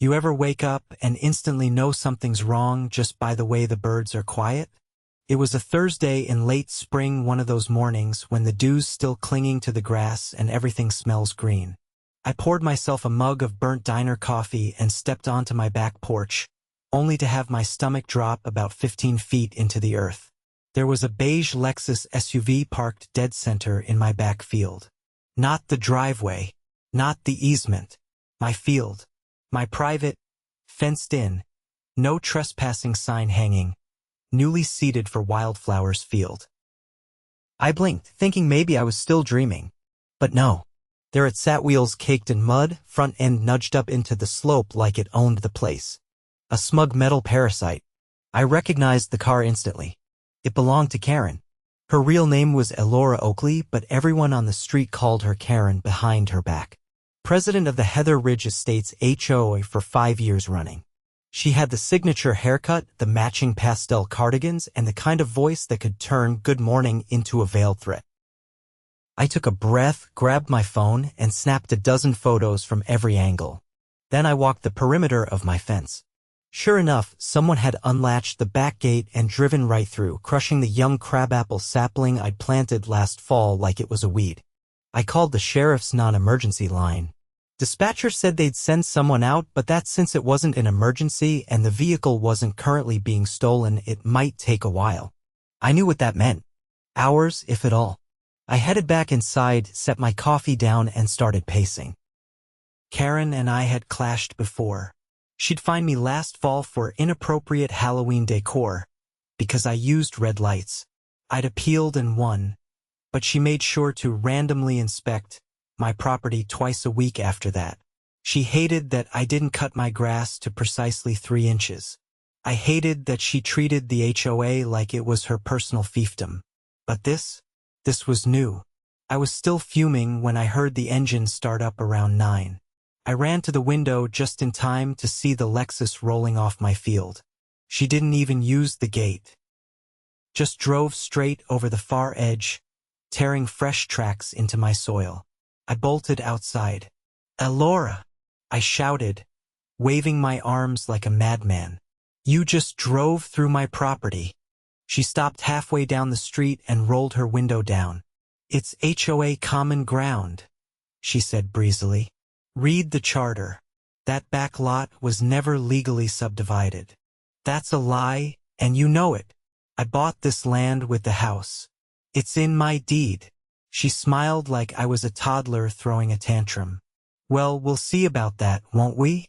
You ever wake up and instantly know something's wrong just by the way the birds are quiet? It was a Thursday in late spring, one of those mornings when the dew's still clinging to the grass and everything smells green. I poured myself a mug of burnt diner coffee and stepped onto my back porch, only to have my stomach drop about 15 feet into the earth. There was a beige Lexus SUV parked dead center in my back field. Not the driveway, not the easement, my field. My private, fenced-in, no trespassing sign hanging, newly seeded for wildflowers field. I blinked, thinking maybe I was still dreaming. But no. There it sat, wheels caked in mud, front end nudged up into the slope like it owned the place. A smug metal parasite. I recognized the car instantly. It belonged to Karen. Her real name was Elora Oakley, but everyone on the street called her Karen behind her back. President of the Heather Ridge Estates HOA for 5 years running. She had the signature haircut, the matching pastel cardigans, and the kind of voice that could turn good morning into a veiled threat. I took a breath, grabbed my phone, and snapped a dozen photos from every angle. Then I walked the perimeter of my fence. Sure enough, someone had unlatched the back gate and driven right through, crushing the young crabapple sapling I'd planted last fall like it was a weed. I called the sheriff's non-emergency line. Dispatcher said they'd send someone out, but that since it wasn't an emergency and the vehicle wasn't currently being stolen, it might take a while. I knew what that meant. Hours, if at all. I headed back inside, set my coffee down, and started pacing. Karen and I had clashed before. She'd find me last fall for inappropriate Halloween decor, because I used red lights. I'd appealed and won, but she made sure to randomly inspect my property twice a week after that. She hated that I didn't cut my grass to precisely 3 inches. I hated that she treated the HOA like it was her personal fiefdom. But this was new. I was still fuming when I heard the engine start up around 9. I ran to the window just in time to see the Lexus rolling off my field. She didn't even use the gate. Just drove straight over the far edge, tearing fresh tracks into my soil. I bolted outside. "Elora!" I shouted, waving my arms like a madman. "You just drove through my property." She stopped halfway down the street and rolled her window down. "It's HOA common ground," she said breezily. "Read the charter. That back lot was never legally subdivided." "That's a lie, and you know it. I bought this land with the house. It's in my deed." She smiled like I was a toddler throwing a tantrum. "Well, we'll see about that, won't we?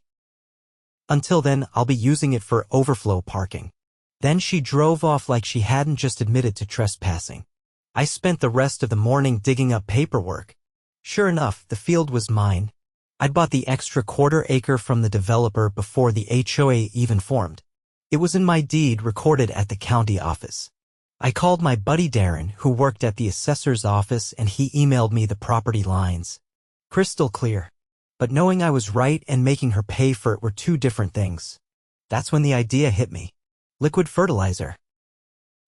Until then, I'll be using it for overflow parking." Then she drove off like she hadn't just admitted to trespassing. I spent the rest of the morning digging up paperwork. Sure enough, the field was mine. I'd bought the extra 1/4 acre from the developer before the HOA even formed. It was in my deed recorded at the county office. I called my buddy Darren, who worked at the assessor's office, and he emailed me the property lines. Crystal clear. But knowing I was right and making her pay for it were two different things. That's when the idea hit me. Liquid fertilizer.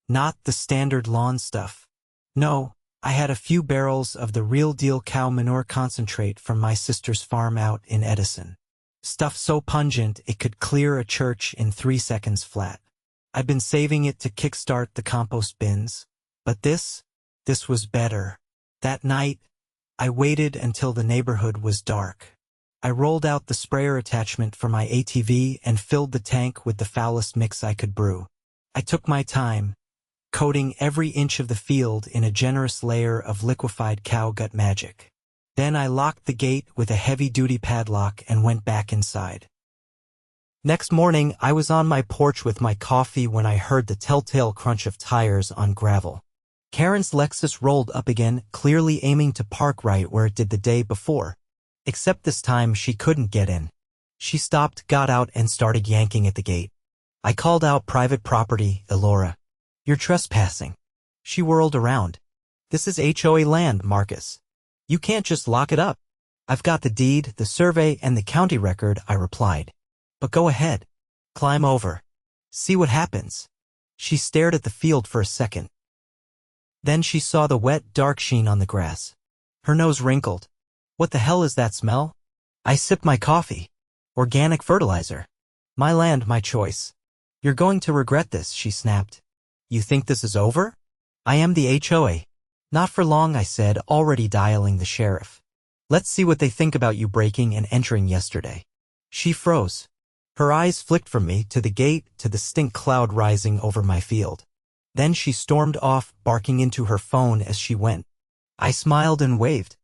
Not the standard lawn stuff. No, I had a few barrels of the real deal cow manure concentrate from my sister's farm out in Edison. Stuff so pungent it could clear a church in 3 seconds flat. I'd been saving it to kickstart the compost bins, but this was better. That night, I waited until the neighborhood was dark. I rolled out the sprayer attachment for my ATV and filled the tank with the foulest mix I could brew. I took my time, coating every inch of the field in a generous layer of liquefied cow gut magic. Then I locked the gate with a heavy-duty padlock and went back inside. Next morning, I was on my porch with my coffee when I heard the telltale crunch of tires on gravel. Karen's Lexus rolled up again, clearly aiming to park right where it did the day before. Except this time she couldn't get in. She stopped, got out, and started yanking at the gate. I called out, "Private property, Elora. You're trespassing." She whirled around. "This is HOA land, Marcus. You can't just lock it up." "I've got the deed, the survey, and the county record," I replied. "But go ahead. Climb over. See what happens." She stared at the field for a second. Then she saw the wet, dark sheen on the grass. Her nose wrinkled. "What the hell is that smell?" I sipped my coffee. Organic fertilizer. My land, my choice. You're going to regret this, she snapped. You think this is over? I am the HOA. Not for long, I said, already dialing the sheriff. Let's see what they think about you breaking and entering yesterday. She froze. Her eyes flicked from me to the gate to the stink cloud rising over my field. Then she stormed off, barking into her phone as she went. I smiled and waved.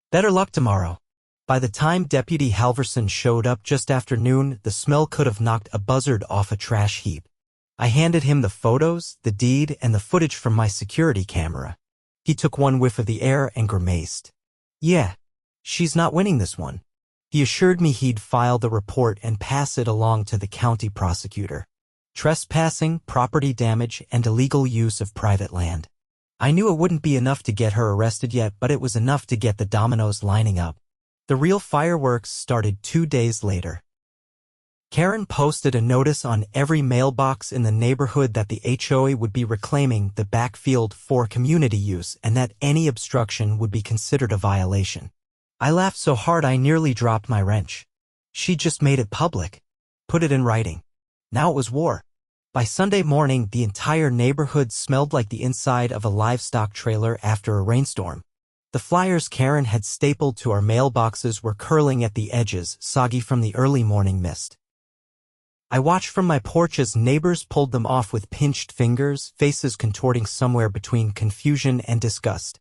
Better luck tomorrow. By the time Deputy Halverson showed up just after noon, the smell could have knocked a buzzard off a trash heap. I handed him the photos, the deed, and the footage from my security camera. He took one whiff of the air and grimaced. Yeah, she's not winning this one. He assured me he'd file the report and pass it along to the county prosecutor. Trespassing, property damage, and illegal use of private land. I knew it wouldn't be enough to get her arrested yet, but it was enough to get the dominoes lining up. The real fireworks started 2 days later. Karen posted a notice on every mailbox in the neighborhood that the HOA would be reclaiming the backfield for community use and that any obstruction would be considered a violation. I laughed so hard I nearly dropped my wrench. She just made it public. Put it in writing. Now it was war. By Sunday morning, the entire neighborhood smelled like the inside of a livestock trailer after a rainstorm. The flyers Karen had stapled to our mailboxes were curling at the edges, soggy from the early morning mist. I watched from my porch as neighbors pulled them off with pinched fingers, faces contorting somewhere between confusion and disgust.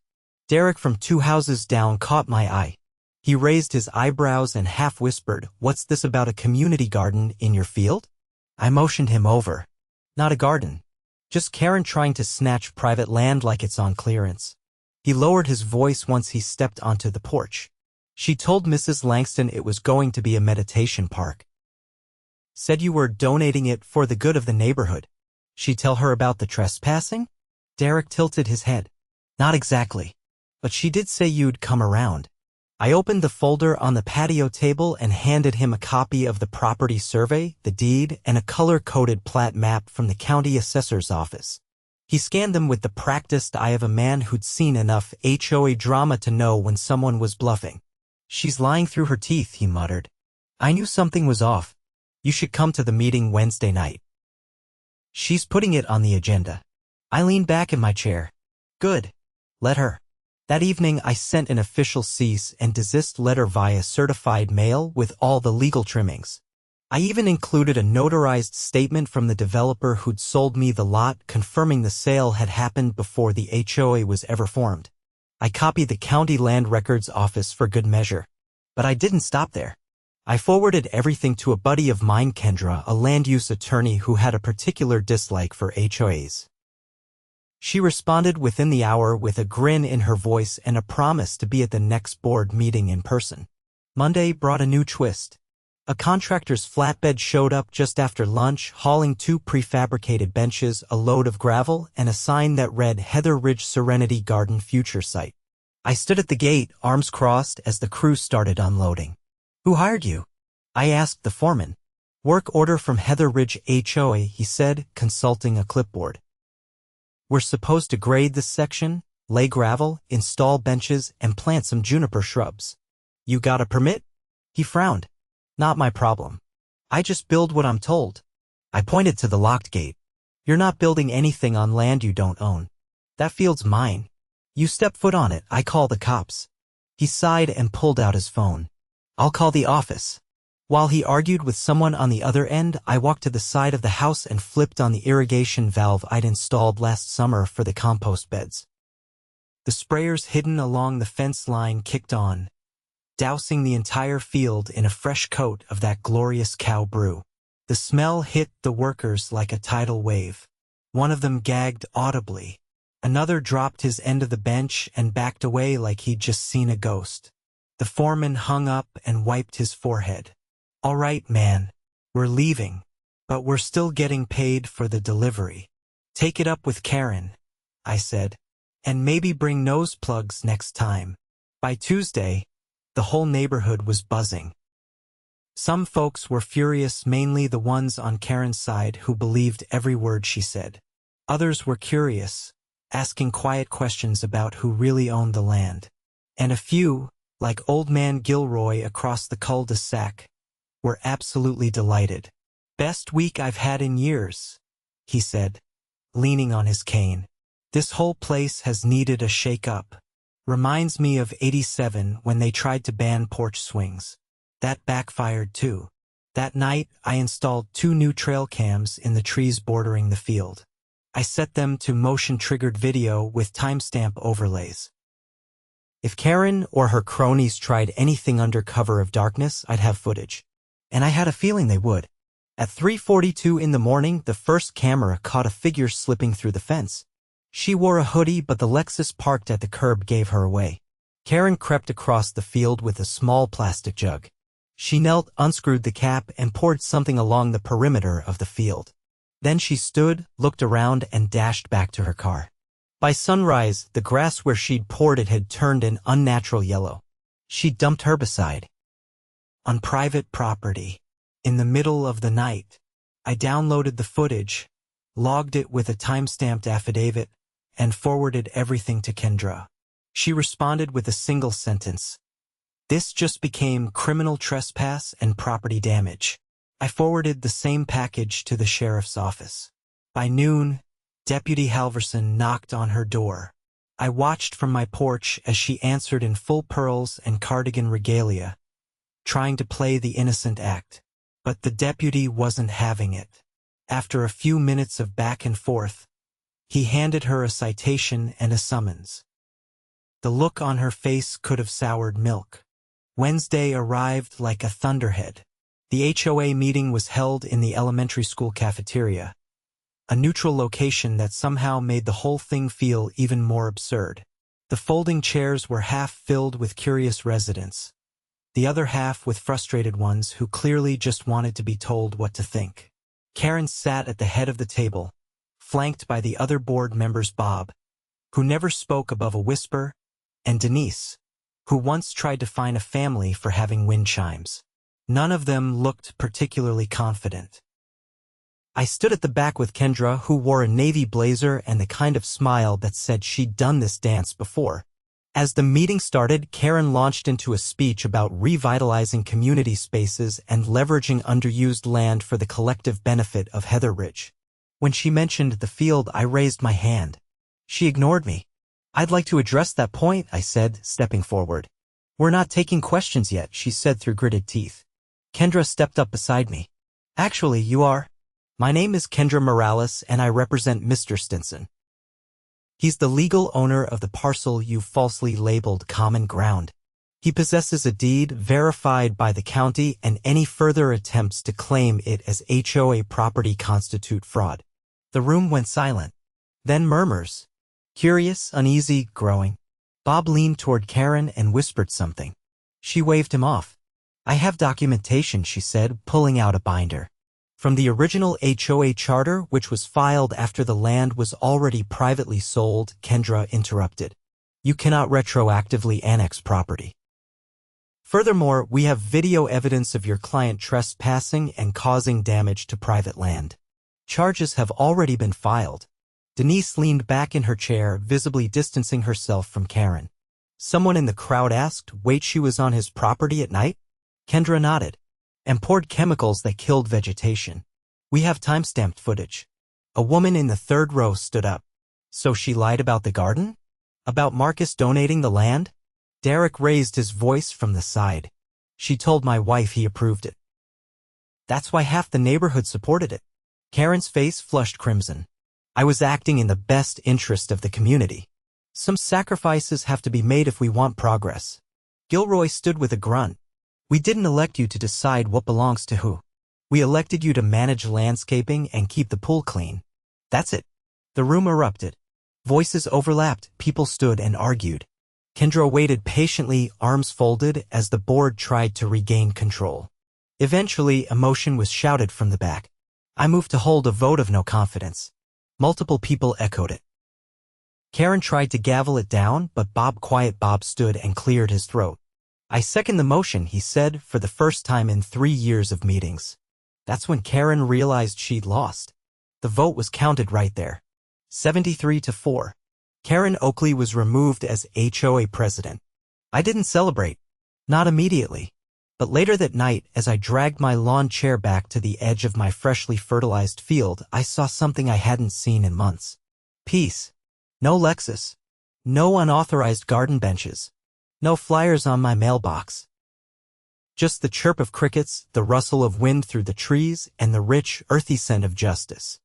Derek from 2 houses down caught my eye. He raised his eyebrows and half-whispered, "What's this about a community garden in your field?" I motioned him over. Not a garden. Just Karen trying to snatch private land like it's on clearance. He lowered his voice once he stepped onto the porch. She told Mrs. Langston it was going to be a meditation park. Said you were donating it for the good of the neighborhood. She tell her about the trespassing? Derek tilted his head. Not exactly. But she did say you'd come around. I opened the folder on the patio table and handed him a copy of the property survey, the deed, and a color-coded plat map from the county assessor's office. He scanned them with the practiced eye of a man who'd seen enough HOA drama to know when someone was bluffing. She's lying through her teeth, he muttered. I knew something was off. You should come to the meeting Wednesday night. She's putting it on the agenda. I leaned back in my chair. Good. Let her. That evening I sent an official cease and desist letter via certified mail with all the legal trimmings. I even included a notarized statement from the developer who'd sold me the lot confirming the sale had happened before the HOA was ever formed. I copied the county land records office for good measure. But I didn't stop there. I forwarded everything to a buddy of mine, Kendra, a land use attorney who had a particular dislike for HOAs. She responded within the hour with a grin in her voice and a promise to be at the next board meeting in person. Monday brought a new twist. A contractor's flatbed showed up just after lunch, hauling 2 prefabricated benches, a load of gravel, and a sign that read Heather Ridge Serenity Garden Future Site. I stood at the gate, arms crossed, as the crew started unloading. Who hired you? I asked the foreman. Work order from Heather Ridge HOA, he said, consulting a clipboard. We're supposed to grade this section, lay gravel, install benches, and plant some juniper shrubs. You got a permit? He frowned. Not my problem. I just build what I'm told. I pointed to the locked gate. You're not building anything on land you don't own. That field's mine. You step foot on it, I call the cops. He sighed and pulled out his phone. I'll call the office. While he argued with someone on the other end, I walked to the side of the house and flipped on the irrigation valve I'd installed last summer for the compost beds. The sprayers hidden along the fence line kicked on, dousing the entire field in a fresh coat of that glorious cow brew. The smell hit the workers like a tidal wave. One of them gagged audibly. Another dropped his end of the bench and backed away like he'd just seen a ghost. The foreman hung up and wiped his forehead. All right, man. We're leaving, but we're still getting paid for the delivery. Take it up with Karen, I said, and maybe bring nose plugs next time. By Tuesday, the whole neighborhood was buzzing. Some folks were furious, mainly the ones on Karen's side who believed every word she said. Others were curious, asking quiet questions about who really owned the land. And a few, like old man Gilroy across the cul-de-sac, were absolutely delighted. "Best week I've had in years," he said, leaning on his cane. "This whole place has needed a shake-up. Reminds me of '87 when they tried to ban porch swings. That backfired too. That night, I installed 2 new trail cams in the trees bordering the field. I set them to motion-triggered video with timestamp overlays. If Karen or her cronies tried anything under cover of darkness, I'd have footage. And I had a feeling they would. At 3:42 in the morning, the first camera caught a figure slipping through the fence. She wore a hoodie, but the Lexus parked at the curb gave her away. Karen crept across the field with a small plastic jug. She knelt, unscrewed the cap, and poured something along the perimeter of the field. Then she stood, looked around, and dashed back to her car. By sunrise, the grass where she'd poured it had turned an unnatural yellow. She dumped herbicide. On private property. In the middle of the night. I downloaded the footage, logged it with a timestamped affidavit, and forwarded everything to Kendra. She responded with a single sentence. "This just became criminal trespass and property damage." I forwarded the same package to the sheriff's office. By noon, Deputy Halverson knocked on her door. I watched from my porch as she answered in full pearls and cardigan regalia, trying to play the innocent act. But the deputy wasn't having it. After a few minutes of back and forth, he handed her a citation and a summons. The look on her face could have soured milk. Wednesday arrived like a thunderhead. The HOA meeting was held in the elementary school cafeteria, a neutral location that somehow made the whole thing feel even more absurd. The folding chairs were half filled with curious residents, the other half with frustrated ones who clearly just wanted to be told what to think. Karen sat at the head of the table, flanked by the other board members Bob, who never spoke above a whisper, and Denise, who once tried to fine a family for having wind chimes. None of them looked particularly confident. I stood at the back with Kendra, who wore a navy blazer and the kind of smile that said she'd done this dance before. As the meeting started, Karen launched into a speech about revitalizing community spaces and leveraging underused land for the collective benefit of Heather Ridge. When she mentioned the field, I raised my hand. She ignored me. "I'd like to address that point," I said, stepping forward. "We're not taking questions yet," she said through gritted teeth. Kendra stepped up beside me. "Actually, you are. My name is Kendra Morales, and I represent Mr. Stinson. He's the legal owner of the parcel you falsely labeled common ground. He possesses a deed verified by the county, and any further attempts to claim it as HOA property constitute fraud." The room went silent. Then murmurs. Curious, uneasy, growing. Bob leaned toward Karen and whispered something. She waved him off. "I have documentation," she said, pulling out a binder. "From the original HOA charter, which was filed after the land was already privately sold," Kendra interrupted. "You cannot retroactively annex property. Furthermore, we have video evidence of your client trespassing and causing damage to private land. Charges have already been filed." Denise leaned back in her chair, visibly distancing herself from Karen. Someone in the crowd asked, "Wait, she was on his property at night?" Kendra nodded. "And poured chemicals that killed vegetation. We have timestamped footage." A woman in the third row stood up. "So she lied about the garden? About Marcus donating the land?" Derek raised his voice from the side. "She told my wife he approved it. That's why half the neighborhood supported it." Karen's face flushed crimson. "I was acting in the best interest of the community. Some sacrifices have to be made if we want progress." Gilroy stood with a grunt. "We didn't elect you to decide what belongs to who. We elected you to manage landscaping and keep the pool clean. That's it." The room erupted. Voices overlapped, people stood and argued. Kendra waited patiently, arms folded, as the board tried to regain control. Eventually, a motion was shouted from the back. I moved to hold a vote of no confidence. Multiple people echoed it. Karen tried to gavel it down, but Bob stood and cleared his throat. "I second the motion," he said, for the first time in 3 years of meetings. That's when Karen realized she'd lost. The vote was counted right there. 73-4. Karen Oakley was removed as HOA president. I didn't celebrate. Not immediately. But later that night, as I dragged my lawn chair back to the edge of my freshly fertilized field, I saw something I hadn't seen in months. Peace. No Lexus. No unauthorized garden benches. No flyers on my mailbox. Just the chirp of crickets, the rustle of wind through the trees, and the rich, earthy scent of justice.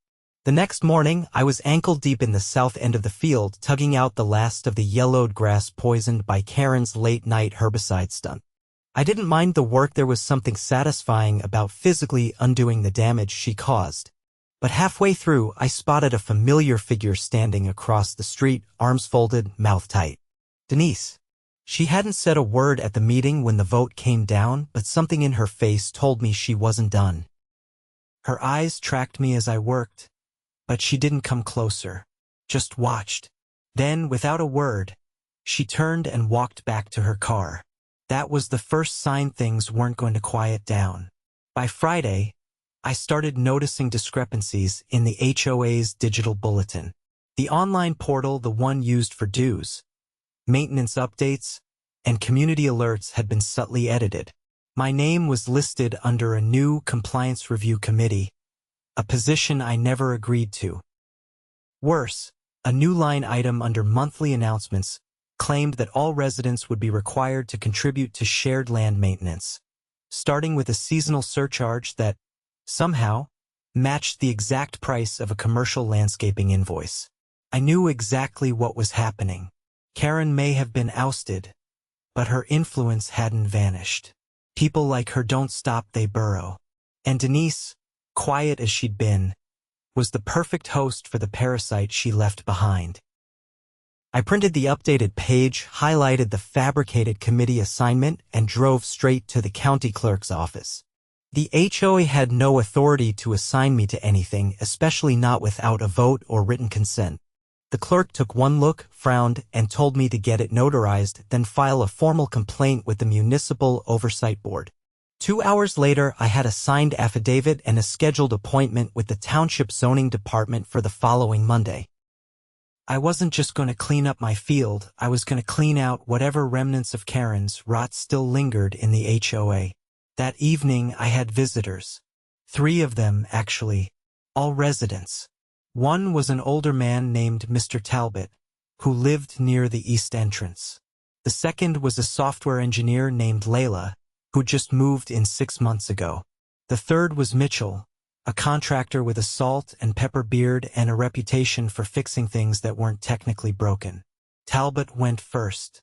The next morning, I was ankle-deep in the south end of the field, tugging out the last of the yellowed grass poisoned by Karen's late-night herbicide stunt. I didn't mind the work. There was something satisfying about physically undoing the damage she caused. But halfway through, I spotted a familiar figure standing across the street, arms folded, mouth tight. Denise. She hadn't said a word at the meeting when the vote came down, but something in her face told me she wasn't done. Her eyes tracked me as I worked, but she didn't come closer, just watched. Then, without a word, she turned and walked back to her car. That was the first sign things weren't going to quiet down. By Friday, I started noticing discrepancies in the HOA's digital bulletin. The online portal, the one used for dues, maintenance updates, and community alerts, had been subtly edited. My name was listed under a new compliance review committee, a position I never agreed to. Worse, a new line item under monthly announcements claimed that all residents would be required to contribute to shared land maintenance, starting with a seasonal surcharge that, somehow, matched the exact price of a commercial landscaping invoice. I knew exactly what was happening. Karen may have been ousted, but her influence hadn't vanished. People like her don't stop, they burrow. And Denise, quiet as she'd been, was the perfect host for the parasite she left behind. I printed the updated page, highlighted the fabricated committee assignment, and drove straight to the county clerk's office. The HOA had no authority to assign me to anything, especially not without a vote or written consent. The clerk took one look, frowned, and told me to get it notarized, then file a formal complaint with the Municipal Oversight Board. 2 hours later, I had a signed affidavit and a scheduled appointment with the Township Zoning Department for the following Monday. I wasn't just going to clean up my field, I was going to clean out whatever remnants of Karen's rot still lingered in the HOA. That evening, I had visitors. 3 of them, actually, all residents. One was an older man named Mr. Talbot, who lived near the east entrance. The second was a software engineer named Layla, who just moved in 6 months ago. The third was Mitchell, a contractor with a salt and pepper beard and a reputation for fixing things that weren't technically broken. Talbot went first.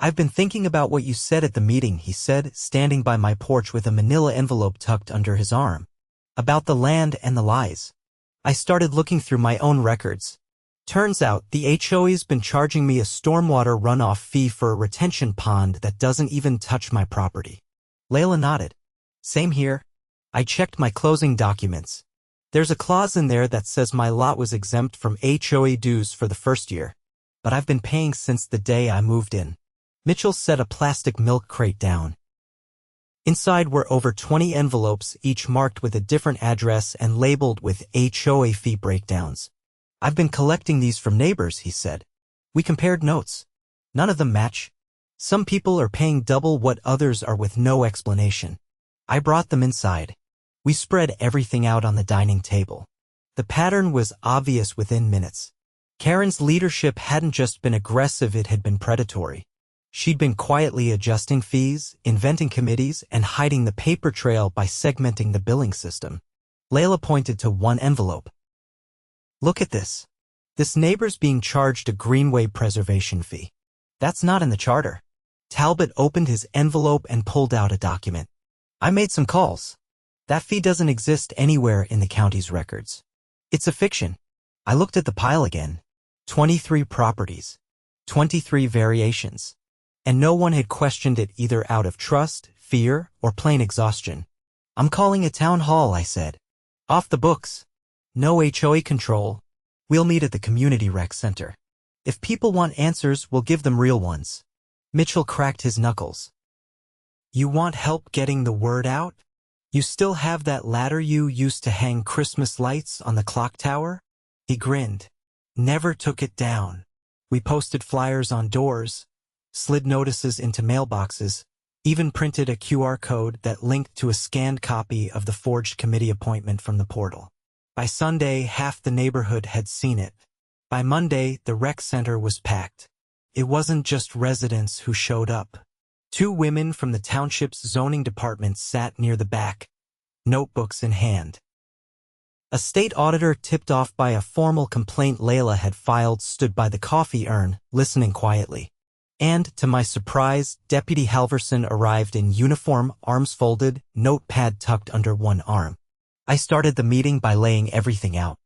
"I've been thinking about what you said at the meeting," he said, standing by my porch with a manila envelope tucked under his arm. "About the land and the lies." I started looking through my own records. Turns out the HOA's been charging me a stormwater runoff fee for a retention pond that doesn't even touch my property. Layla nodded. "Same here. I checked my closing documents. There's a clause in there that says my lot was exempt from HOA dues for the first year, but I've been paying since the day I moved in." Mitchell set a plastic milk crate down. Inside were over 20 envelopes, each marked with a different address and labeled with HOA fee breakdowns. "I've been collecting these from neighbors," he said. We compared notes. None of them match. Some people are paying double what others are with no explanation. I brought them inside. We spread everything out on the dining table. The pattern was obvious within minutes. Karen's leadership hadn't just been aggressive, it had been predatory. She'd been quietly adjusting fees, inventing committees, and hiding the paper trail by segmenting the billing system. Layla pointed to one envelope. "Look at this. This neighbor's being charged a greenway preservation fee. That's not in the charter." Talbot opened his envelope and pulled out a document. "I made some calls. That fee doesn't exist anywhere in the county's records. It's a fiction." I looked at the pile again. 23 properties. 23 variations. And no one had questioned it, either out of trust, fear, or plain exhaustion. "I'm calling a town hall," I said. "Off the books. No HOA control. We'll meet at the community rec center. If people want answers, we'll give them real ones." Mitchell cracked his knuckles. "You want help getting the word out? You still have that ladder you used to hang Christmas lights on the clock tower?" He grinned. "Never took it down. We posted flyers on doors, slid notices into mailboxes, Even printed a QR code that linked to a scanned copy of the forged committee appointment from the portal. By Sunday, half the neighborhood had seen it. By Monday, the rec center was packed. It wasn't just residents who showed up. 2 women from the township's zoning department sat near the back, notebooks in hand. A state auditor tipped off by a formal complaint Layla had filed stood by the coffee urn, listening quietly. And, to my surprise, Deputy Halverson arrived in uniform, arms folded, notepad tucked under one arm. I started the meeting by laying everything out.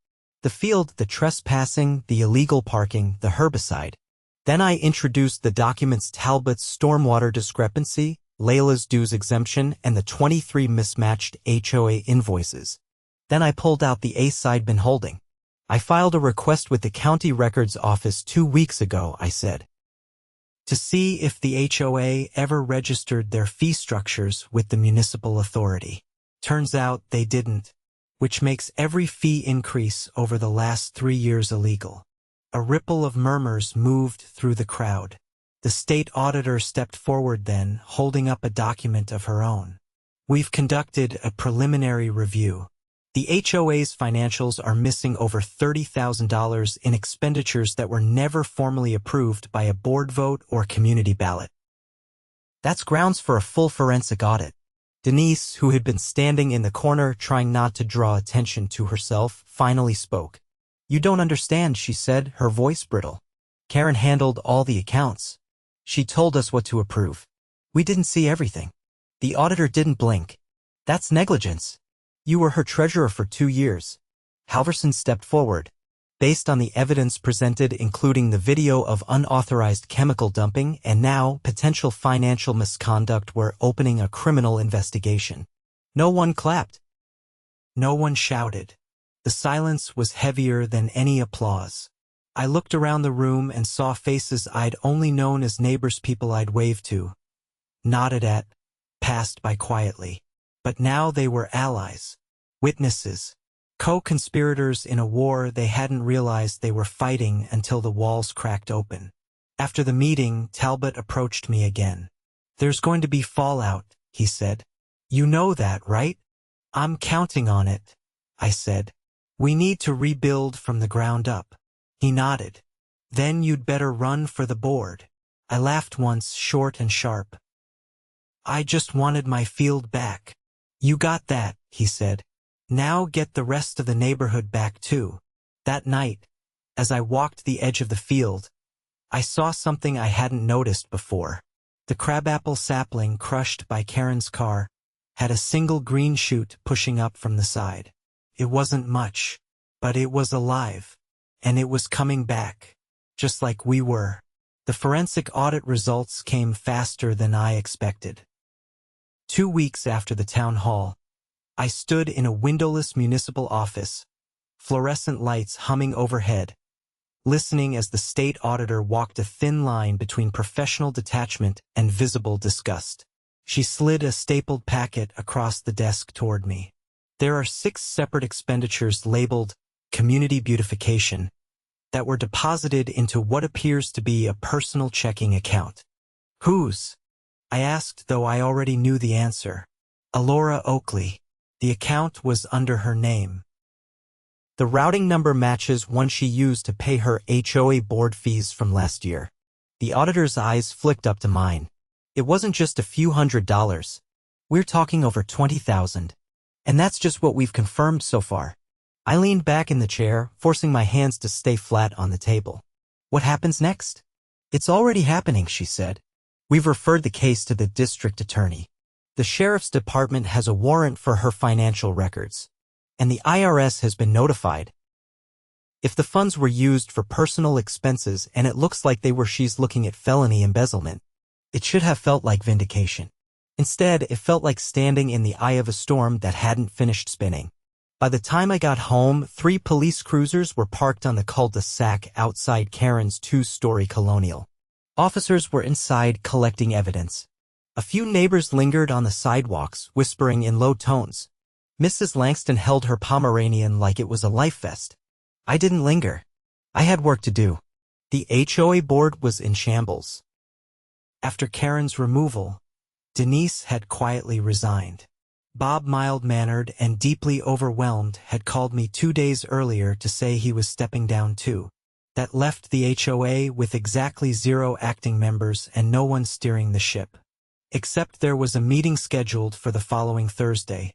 The field, the trespassing, the illegal parking, the herbicide. Then I introduced the documents: Talbot's stormwater discrepancy, Layla's dues exemption, and the 23 mismatched HOA invoices. Then I pulled out the ace I'd been holding. I filed a request with the county records office 2 weeks ago, I said, to see if the HOA ever registered their fee structures with the municipal authority. Turns out they didn't, which makes every fee increase over the last 3 years illegal. A ripple of murmurs moved through the crowd. The state auditor stepped forward then, holding up a document of her own. We've conducted a preliminary review. The HOA's financials are missing over $30,000 in expenditures that were never formally approved by a board vote or community ballot. That's grounds for a full forensic audit. Denise, who had been standing in the corner trying not to draw attention to herself, finally spoke. You don't understand, she said, her voice brittle. Karen handled all the accounts. She told us what to approve. We didn't see everything. The auditor didn't blink. That's negligence. You were her treasurer for 2 years. Halverson stepped forward. Based on the evidence presented, including the video of unauthorized chemical dumping and now potential financial misconduct, we're opening a criminal investigation. No one clapped. No one shouted. The silence was heavier than any applause. I looked around the room and saw faces I'd only known as neighbors, people I'd waved to, nodded at, passed by quietly. But now they were allies, witnesses, co-conspirators in a war they hadn't realized they were fighting until the walls cracked open. After the meeting, Talbot approached me again. There's going to be fallout, he said. You know that, right? I'm counting on it, I said. We need to rebuild from the ground up. He nodded. Then you'd better run for the board. I laughed once, short and sharp. I just wanted my field back. You got that, he said. Now get the rest of the neighborhood back too. That night, as I walked the edge of the field, I saw something I hadn't noticed before. The crabapple sapling crushed by Karen's car had a single green shoot pushing up from the side. It wasn't much, but it was alive, and it was coming back, just like we were. The forensic audit results came faster than I expected. 2 weeks after the town hall, I stood in a windowless municipal office, fluorescent lights humming overhead, listening as the state auditor walked a thin line between professional detachment and visible disgust. She slid a stapled packet across the desk toward me. There are 6 separate expenditures labeled community beautification that were deposited into what appears to be a personal checking account. Whose? I asked, though I already knew the answer. Alora Oakley. The account was under her name. The routing number matches one she used to pay her HOA board fees from last year. The auditor's eyes flicked up to mine. It wasn't just a few $100s. We're talking over $20,000. And that's just what we've confirmed so far. I leaned back in the chair, forcing my hands to stay flat on the table. What happens next? It's already happening, she said. We've referred the case to the district attorney. The sheriff's department has a warrant for her financial records. And the IRS has been notified. If the funds were used for personal expenses and it looks like they were, she's looking at felony embezzlement. It should have felt like vindication. Instead, it felt like standing in the eye of a storm that hadn't finished spinning. By the time I got home, 3 police cruisers were parked on the cul-de-sac outside Karen's 2-story colonial. Officers were inside collecting evidence. A few neighbors lingered on the sidewalks, whispering in low tones. Mrs. Langston held her Pomeranian like it was a life vest. I didn't linger. I had work to do. The HOA board was in shambles. After Karen's removal, Denise had quietly resigned. Bob, mild-mannered and deeply overwhelmed, had called me 2 days earlier to say he was stepping down too. That left the HOA with exactly 0 acting members and no one steering the ship. Except there was a meeting scheduled for the following Thursday,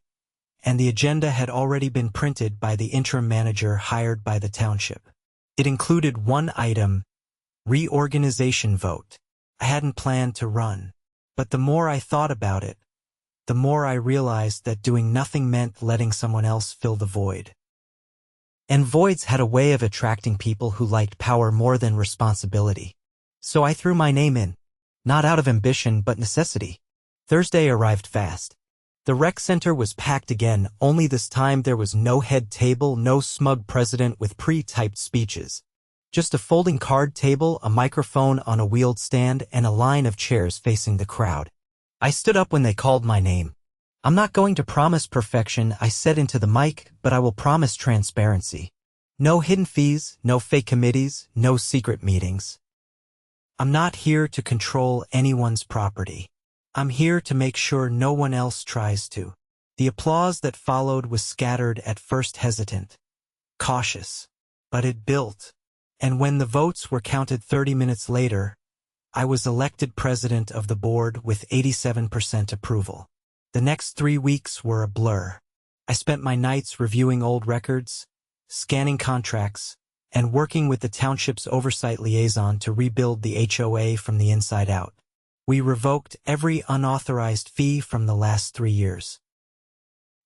and the agenda had already been printed by the interim manager hired by the township. It included one item: reorganization vote. I hadn't planned to run, but the more I thought about it, the more I realized that doing nothing meant letting someone else fill the void. And voids had a way of attracting people who liked power more than responsibility. So I threw my name in, not out of ambition but necessity. Thursday arrived fast. The rec center was packed again, only this time there was no head table, no smug president with pre-typed speeches. Just a folding card table, a microphone on a wheeled stand, and a line of chairs facing the crowd. I stood up when they called my name. I'm not going to promise perfection, I said into the mic, but I will promise transparency. No hidden fees, no fake committees, no secret meetings. I'm not here to control anyone's property. I'm here to make sure no one else tries to. The applause that followed was scattered, at first hesitant, cautious, but it built. And when the votes were counted 30 minutes later, I was elected president of the board with 87% approval. The next 3 weeks were a blur. I spent my nights reviewing old records, scanning contracts, and working with the township's oversight liaison to rebuild the HOA from the inside out. We revoked every unauthorized fee from the last 3 years.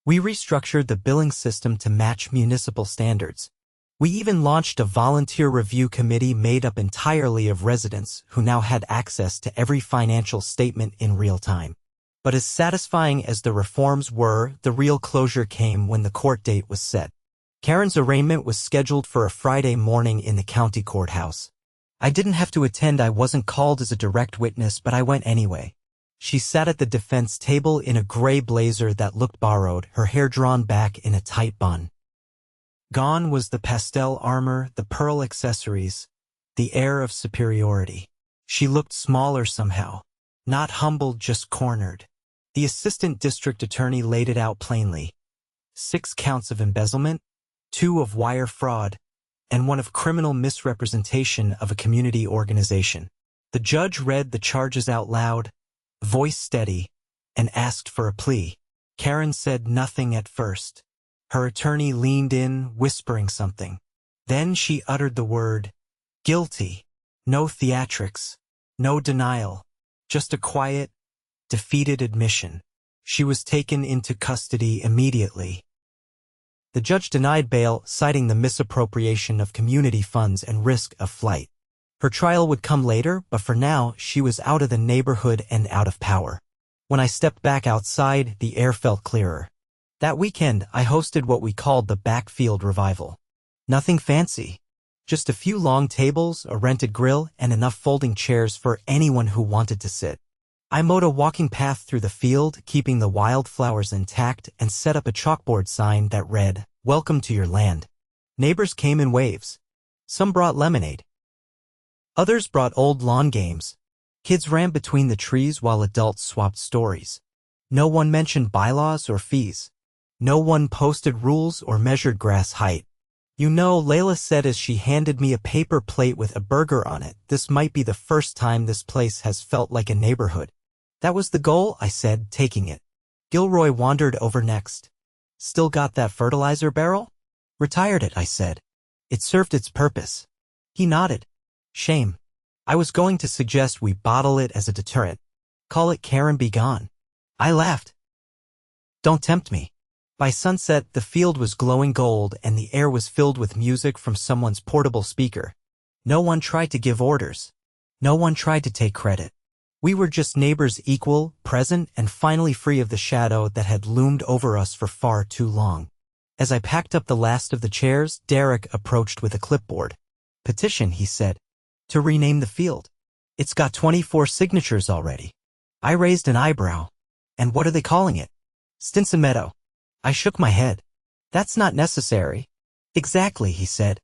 We restructured the billing system to match municipal standards. We even launched a volunteer review committee made up entirely of residents who now had access to every financial statement in real time. But as satisfying as the reforms were, the real closure came when the court date was set. Karen's arraignment was scheduled for a Friday morning in the county courthouse. I didn't have to attend, I wasn't called as a direct witness, but I went anyway. She sat at the defense table in a gray blazer that looked borrowed, her hair drawn back in a tight bun. Gone was the pastel armor, the pearl accessories, the air of superiority. She looked smaller somehow. Not humbled, just cornered. The assistant district attorney laid it out plainly. 6 counts of embezzlement, 2 of wire fraud, and 1 of criminal misrepresentation of a community organization. The judge read the charges out loud, voice steady, and asked for a plea. Karen said nothing at first. Her attorney leaned in, whispering something. Then she uttered the word, guilty. No theatrics, no denial, just a quiet, defeated admission. She was taken into custody immediately. The judge denied bail, citing the misappropriation of community funds and risk of flight. Her trial would come later, but for now, she was out of the neighborhood and out of power. When I stepped back outside, the air felt clearer. That weekend, I hosted what we called the Backfield Revival. Nothing fancy. Just a few long tables, a rented grill, and enough folding chairs for anyone who wanted to sit. I mowed a walking path through the field, keeping the wildflowers intact, and set up a chalkboard sign that read, "Welcome to your land." Neighbors came in waves. Some brought lemonade. Others brought old lawn games. Kids ran between the trees while adults swapped stories. No one mentioned bylaws or fees. No one posted rules or measured grass height. You know, Layla said as she handed me a paper plate with a burger on it, this might be the first time this place has felt like a neighborhood. That was the goal, I said, taking it. Gilroy wandered over next. Still got that fertilizer barrel? Retired it, I said. It served its purpose. He nodded. Shame. I was going to suggest we bottle it as a deterrent. Call it Karen Be Gone. I laughed. Don't tempt me. By sunset, the field was glowing gold and the air was filled with music from someone's portable speaker. No one tried to give orders. No one tried to take credit. We were just neighbors, equal, present, and finally free of the shadow that had loomed over us for far too long. As I packed up the last of the chairs, Derek approached with a clipboard. Petition, he said, to rename the field. It's got 24 signatures already. I raised an eyebrow. And what are they calling it? Stinson Meadow. I shook my head. That's not necessary. Exactly, he said.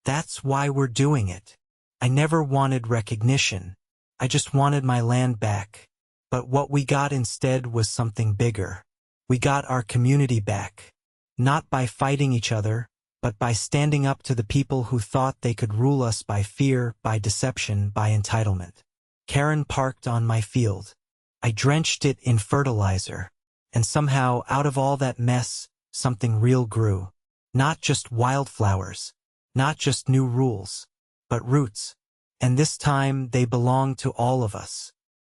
That's why we're doing it. I never wanted recognition. I just wanted my land back. But what we got instead was something bigger. We got our community back. Not by fighting each other, but by standing up to the people who thought they could rule us by fear, by deception, by entitlement. Karen parked on my field. I drenched it in fertilizer. And somehow, out of all that mess, something real grew. Not just wildflowers, not just new rules, but roots. And this time they belonged to all of us.